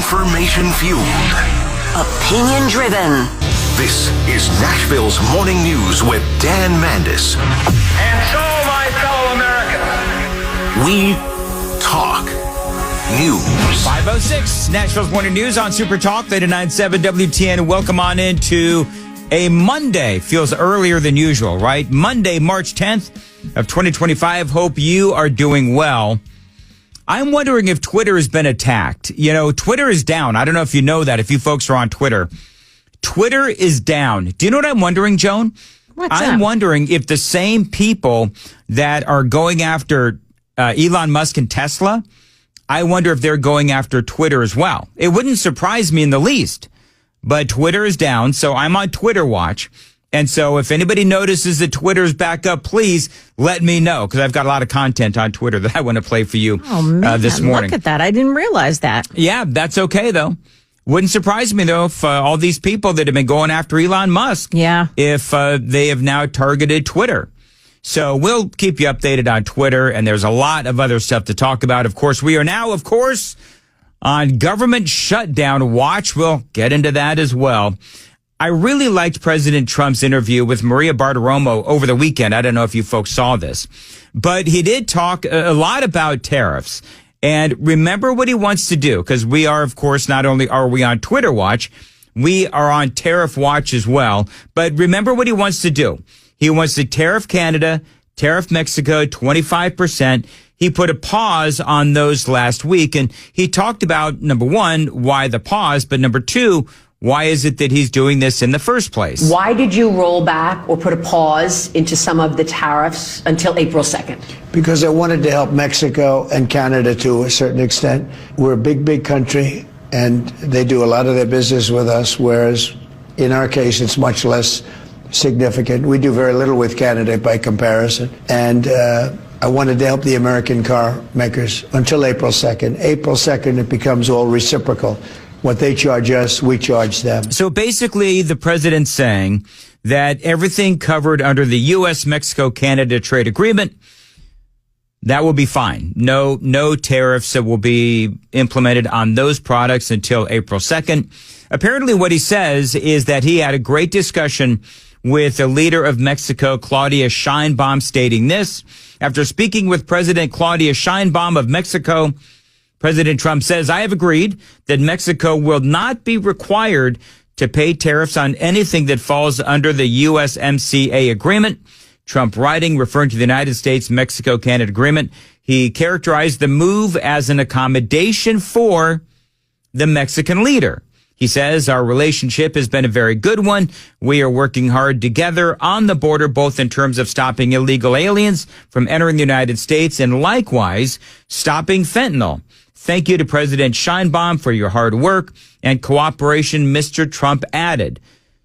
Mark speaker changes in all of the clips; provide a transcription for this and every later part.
Speaker 1: Information-fueled.
Speaker 2: Opinion-driven.
Speaker 1: This is Nashville's Morning News with Dan Mandis.
Speaker 3: And so, my fellow Americans,
Speaker 1: we talk news.
Speaker 4: 5:06, Nashville's Morning News on Super Talk, 89.7 WTN. Welcome on into a Monday. Feels earlier than usual, right? Monday, March 10th of 2025. Hope you are doing well. I'm wondering if Twitter has been attacked. You know, Twitter is down. I don't know if you know that, if you folks are on Twitter. Twitter is down. Do you know what I'm wondering, Joan? I'm wondering if the same people that are going after Elon Musk and Tesla, I wonder if they're going after Twitter as well. It wouldn't surprise me in the least, but Twitter is down, so I'm on Twitter watch. And so if anybody notices that Twitter's back up, please let me know, because I've got a lot of content on Twitter that I want to play for you this morning.
Speaker 5: Look at that. I didn't realize that.
Speaker 4: Yeah, that's okay, though. Wouldn't surprise me, though, if all these people that have been going after Elon Musk, if they have now targeted Twitter. So we'll keep you updated on Twitter, and there's a lot of other stuff to talk about. Of course, we are now, on government shutdown watch. We'll get into that as well. I really liked President Trump's interview with Maria Bartiromo over the weekend. I don't know if you folks saw this, but he did talk a lot about tariffs. And remember what he wants to do, because we are, of course, not only are we on Twitter watch, we are on tariff watch as well. But remember what he wants to do. He wants to tariff Canada, tariff Mexico, 25%. He put a pause on those last week. And he talked about, number one, why the pause, but number two, why is it that he's doing this in the first place?
Speaker 6: Why did you roll back or put a pause into some of the tariffs until April 2nd?
Speaker 7: Because I wanted to help Mexico and Canada to a certain extent. We're a big, big country, and they do a lot of their business with us, whereas in our case, it's much less significant. We do very little with Canada by comparison. And I wanted to help the American car makers until April 2nd. April 2nd, it becomes all reciprocal. What they charge us, we charge them.
Speaker 4: So basically, the president's saying that everything covered under the U.S. Mexico-Canada trade agreement, that will be fine. No tariffs that will be implemented on those products until April 2nd. Apparently, what he says is that he had a great discussion with the leader of Mexico, Claudia Sheinbaum, stating this. After speaking with President Claudia Sheinbaum of Mexico, President Trump says, I have agreed that Mexico will not be required to pay tariffs on anything that falls under the USMCA agreement. Trump writing, referring to the United States-Mexico-Canada agreement, he characterized the move as an accommodation for the Mexican leader. He says, our relationship has been a very good one. We are working hard together on the border, both in terms of stopping illegal aliens from entering the United States and likewise stopping fentanyl. Thank you to President Sheinbaum for your hard work and cooperation, Mr. Trump added.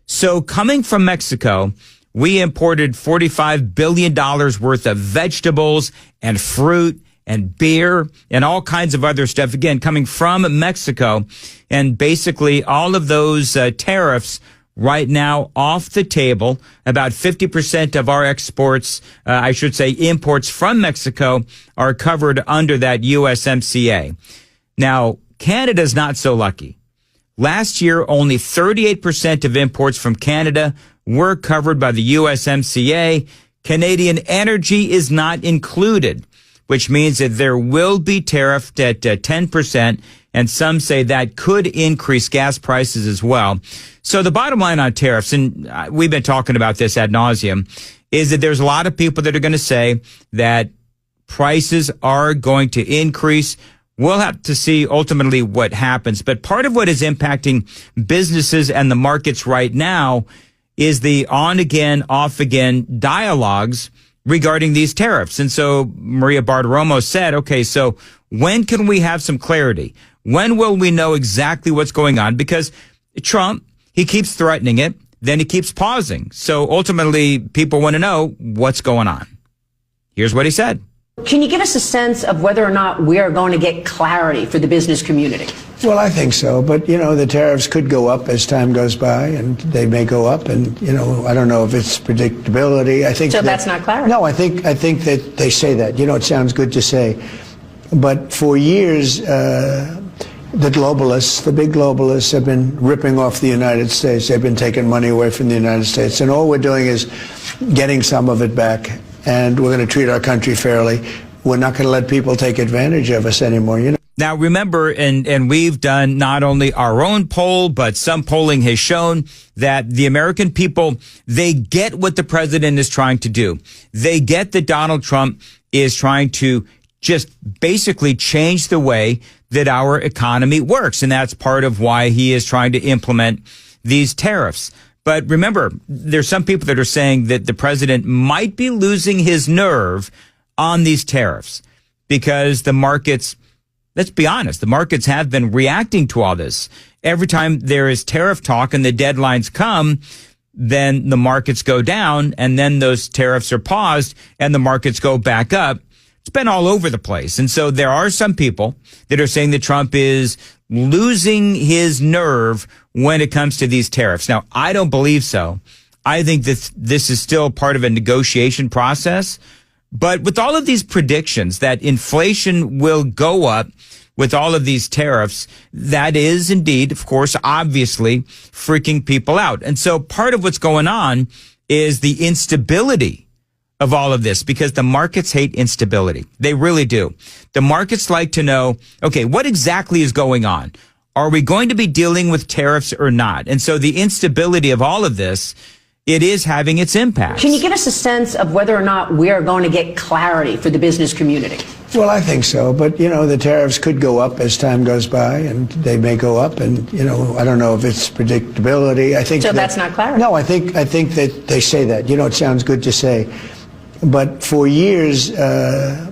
Speaker 4: So coming from Mexico, we imported $45 billion worth of vegetables and fruit and beer and all kinds of other stuff, again, coming from Mexico. And basically all of those tariffs right now off the table. About 50% of our exports, imports from Mexico are covered under that USMCA. Now, Canada's not so lucky. Last year, only 38% of imports from Canada were covered by the USMCA. Canadian energy is not included, which means that there will be tariffed at 10%. And some say that could increase gas prices as well. So the bottom line on tariffs, and we've been talking about this ad nauseum, is that there's a lot of people that are going to say that prices are going to increase. We'll have to see ultimately what happens. But part of what is impacting businesses and the markets right now is the on-again, off-again dialogues regarding these tariffs. And so Maria Bartiromo said, okay, so when can we have some clarity? When will we know exactly what's going on? Because Trump, he keeps threatening it, then he keeps pausing. So ultimately, people want to know what's going on. Here's what he said.
Speaker 6: Can you give us a sense of whether or not we are going to get clarity for the business community?
Speaker 7: Well, I think so. But, you know, the tariffs could go up as time goes by, and they may go up. And, you know, I don't know if it's predictability. I think
Speaker 6: so that's not clarity.
Speaker 7: No, I think that they say that. You know, it sounds good to say. But for years, the globalists, the big globalists, have been ripping off the United States. They've been taking money away from the United States. And all we're doing is getting some of it back. And we're going to treat our country fairly. We're not going to let people take advantage of us anymore. You know.
Speaker 4: Now, remember, and we've done not only our own poll, but some polling has shown that the American people, they get what the president is trying to do. They get that Donald Trump is trying to just basically change the way that our economy works. And that's part of why he is trying to implement these tariffs. But remember, there's some people that are saying that the president might be losing his nerve on these tariffs because the markets, let's be honest, the markets have been reacting to all this. Every time there is tariff talk and the deadlines come, then the markets go down and then those tariffs are paused and the markets go back up. It's been all over the place. And so there are some people that are saying that Trump is losing his nerve when it comes to these tariffs. Now, I don't believe so. I think that this is still part of a negotiation process. But with all of these predictions that inflation will go up with all of these tariffs, that is indeed, of course, obviously freaking people out. And so part of what's going on is the instability of all of this, because the markets hate instability. They really do. The markets like to know, okay, what exactly is going on? Are we going to be dealing with tariffs or not? And so the instability of all of this, it is having its impact.
Speaker 6: Can you give us a sense of whether or not we are going to get clarity for the business community?
Speaker 7: Well, I think so. But, you know, the tariffs could go up as time goes by, and they may go up. And, you know, I don't know if it's predictability. I think
Speaker 6: so that's not clarity?
Speaker 7: No, I think that they say that. You know, it sounds good to say. But for years, the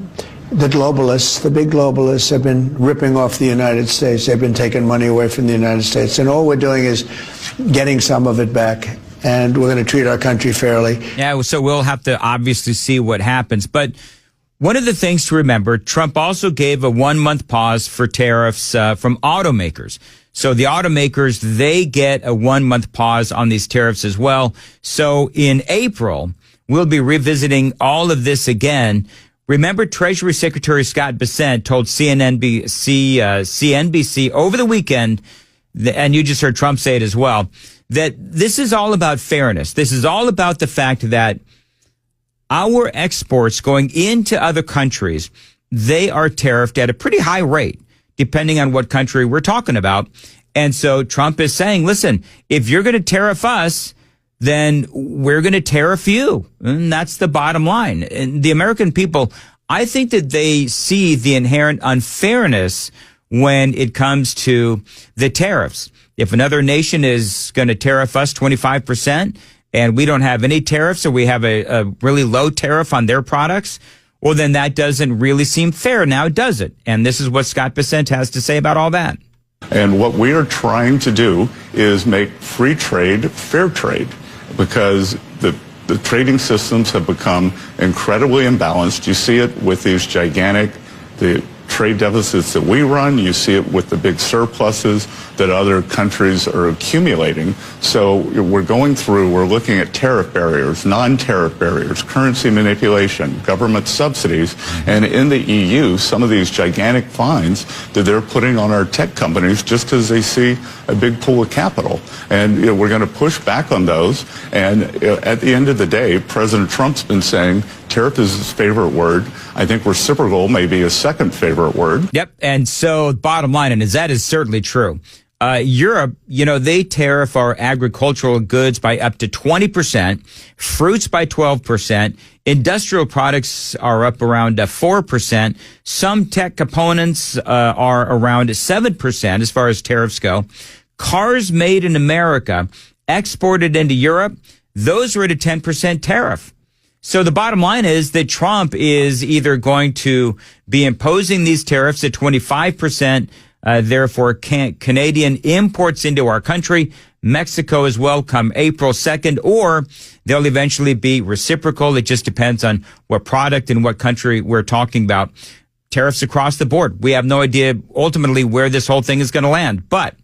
Speaker 7: globalists, the big globalists, have been ripping off the United States. They've been taking money away from the United States. And all we're doing is getting some of it back. And we're going to treat our country fairly. Yeah,
Speaker 4: so we'll have to obviously see what happens. But one of the things to remember, Trump also gave a 1-month pause for tariffs from automakers. So the automakers, they get a 1-month pause on these tariffs as well. So in April, we'll be revisiting all of this again. Remember, Treasury Secretary Scott Bessent told CNBC over the weekend, and you just heard Trump say it as well, that this is all about fairness. This is all about the fact that our exports going into other countries, they are tariffed at a pretty high rate, depending on what country we're talking about. And so Trump is saying, listen, if you're going to tariff us, then we're going to tariff you. And that's the bottom line. And the American people, I think that they see the inherent unfairness when it comes to the tariffs. If another nation is going to tariff us 25% and we don't have any tariffs, or we have a really low tariff on their products, well, then that doesn't really seem fair now, does it? And this is what Scott Bessent has to say about all that.
Speaker 2: And what we are trying to do is make free trade fair trade, because the trading systems have become incredibly imbalanced. You see it with these the trade deficits that we run. You see it with the big surpluses that other countries are accumulating. So we're looking at tariff barriers, non-tariff barriers, currency manipulation, government subsidies, and in the EU, some of these gigantic fines that they're putting on our tech companies just because they see a big pool of capital. And we're going to push back on those. And at the end of the day, President Trump's been saying tariff is his favorite word. I think reciprocal may be his second favorite word.
Speaker 4: Yep. And so bottom line, and that is certainly true. Europe, they tariff our agricultural goods by up to 20%, fruits by 12%, industrial products are up around 4%, some tech components are around 7% as far as tariffs go. Cars made in America, exported into Europe, those are at a 10% tariff. So the bottom line is that Trump is either going to be imposing these tariffs at 25%, therefore Canadian imports into our country, Mexico as well come April 2nd, or they'll eventually be reciprocal. It just depends on what product and what country we're talking about. Tariffs across the board. We have no idea ultimately where this whole thing is going to land. But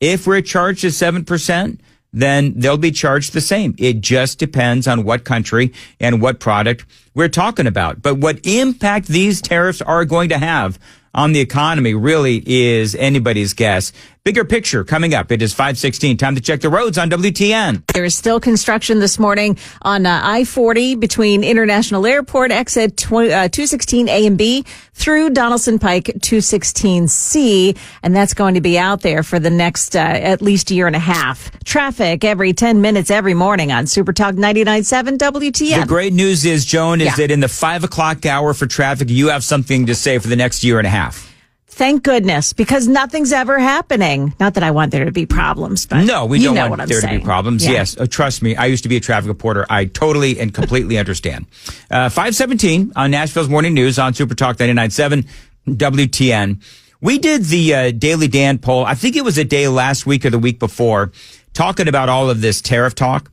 Speaker 4: if we're charged at 7%, then they'll be charged the same. It just depends on what country and what product we're talking about. But what impact these tariffs are going to have on the economy really is anybody's guess. Bigger picture coming up. It is 5:16. Time to check the roads on WTN.
Speaker 5: There is still construction this morning on I-40 between International Airport exit 216A and B through Donaldson Pike 216C. And that's going to be out there for the next at least year and a half. Traffic every 10 minutes every morning on Supertalk 99.7 WTN.
Speaker 4: The great news is, Joan, is that in the 5 o'clock hour for traffic, you have something to say for the next year and a half.
Speaker 5: Thank goodness, because nothing's ever happening. Not that I want there to be problems, but
Speaker 4: no, we don't want there
Speaker 5: saying.
Speaker 4: to be problems.
Speaker 5: Yeah.
Speaker 4: Yes, trust me. I used to be a traffic reporter. I totally and completely understand. 5:17 on Nashville's Morning News on Supertalk 99.7 WTN. We did the Daily Dan poll. I think it was a day last week or the week before, talking about all of this tariff talk.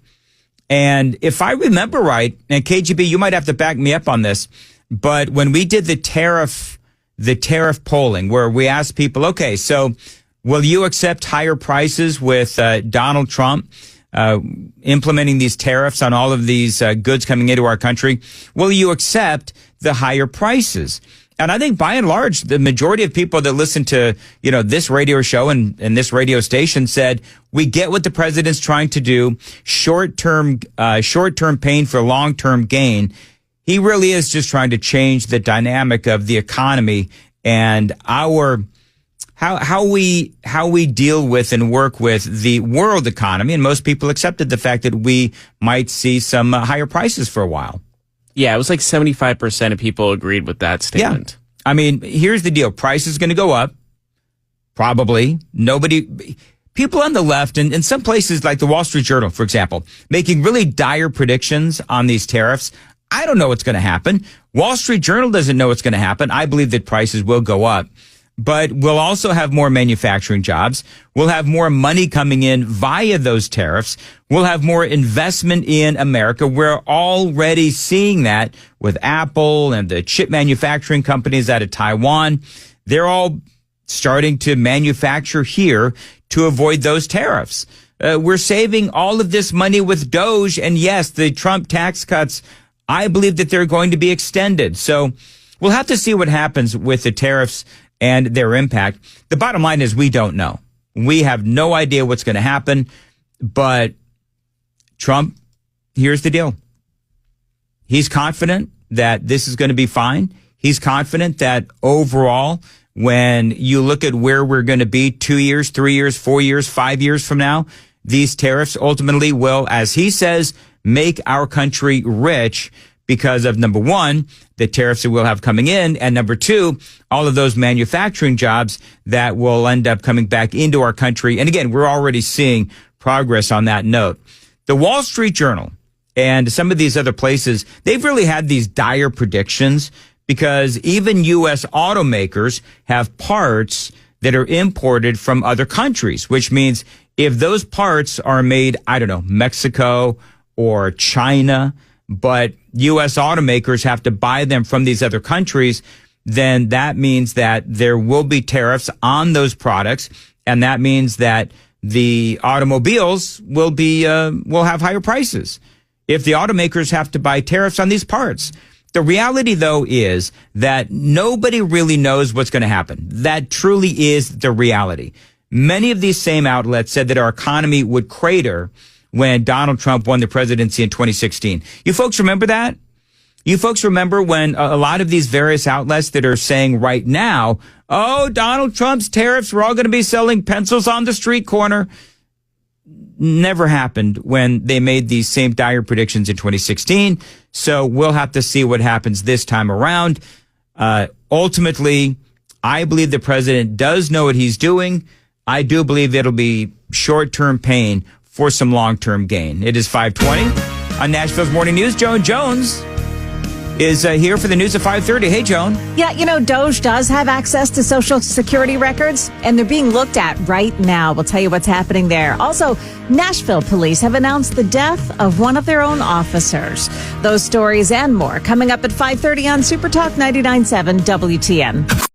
Speaker 4: And if I remember right, and KGB, you might have to back me up on this, but when we did the tariff polling where we asked people, okay, so will you accept higher prices with Donald Trump implementing these tariffs on all of these goods coming into our country? Will you accept the higher prices? And I think by and large, the majority of people that listen to, this radio show and this radio station said, we get what the president's trying to do. Short-term pain for long-term gain. He really is just trying to change the dynamic of the economy and how we deal with and work with the world economy. And most people accepted the fact that we might see some higher prices for a while.
Speaker 8: Yeah, it was like 75% of people agreed with that statement.
Speaker 4: Yeah. I mean, here's the deal. Price is going to go up. Probably. People on the left and in some places like the Wall Street Journal, for example, making really dire predictions on these tariffs. I don't know what's going to happen. Wall Street Journal doesn't know what's going to happen. I believe that prices will go up, but we'll also have more manufacturing jobs. We'll have more money coming in via those tariffs. We'll have more investment in America. We're already seeing that with Apple and the chip manufacturing companies out of Taiwan. They're all starting to manufacture here to avoid those tariffs. We're saving all of this money with Doge. And yes, the Trump tax cuts, I believe that they're going to be extended. So we'll have to see what happens with the tariffs and their impact. The bottom line is we don't know. We have no idea what's going to happen. But Trump, here's the deal. He's confident that this is going to be fine. He's confident that overall, when you look at where we're going to be 2 years, 3 years, 4 years, 5 years from now, these tariffs ultimately will, as he says, make our country rich because of, number one, the tariffs that we'll have coming in, and number two, all of those manufacturing jobs that will end up coming back into our country. And again, we're already seeing progress on that note. The Wall Street Journal and some of these other places, they've really had these dire predictions because even U.S. automakers have parts that are imported from other countries, which means if those parts are made, Mexico or China, but U.S. automakers have to buy them from these other countries, then that means that there will be tariffs on those products, and that means that the automobiles will have higher prices if the automakers have to buy tariffs on these parts. The reality, though, is that nobody really knows what's going to happen. That truly is the reality. Many of these same outlets said that our economy would crater when Donald Trump won the presidency in 2016. You folks remember that? You folks remember when a lot of these various outlets that are saying right now, oh, Donald Trump's tariffs, we're all going to be selling pencils on the street corner. Never happened when they made these same dire predictions in 2016. So we'll have to see what happens this time around. Ultimately, I believe the president does know what he's doing. I do believe it'll be short-term pain for some long-term gain. It is 5:20 on Nashville's Morning News. Joan Jones is here for the news at 5:30. Hey, Joan.
Speaker 5: Yeah, Doge does have access to Social Security records, and they're being looked at right now. We'll tell you what's happening there. Also, Nashville police have announced the death of one of their own officers. Those stories and more coming up at 5:30 on Supertalk 99.7 WTN.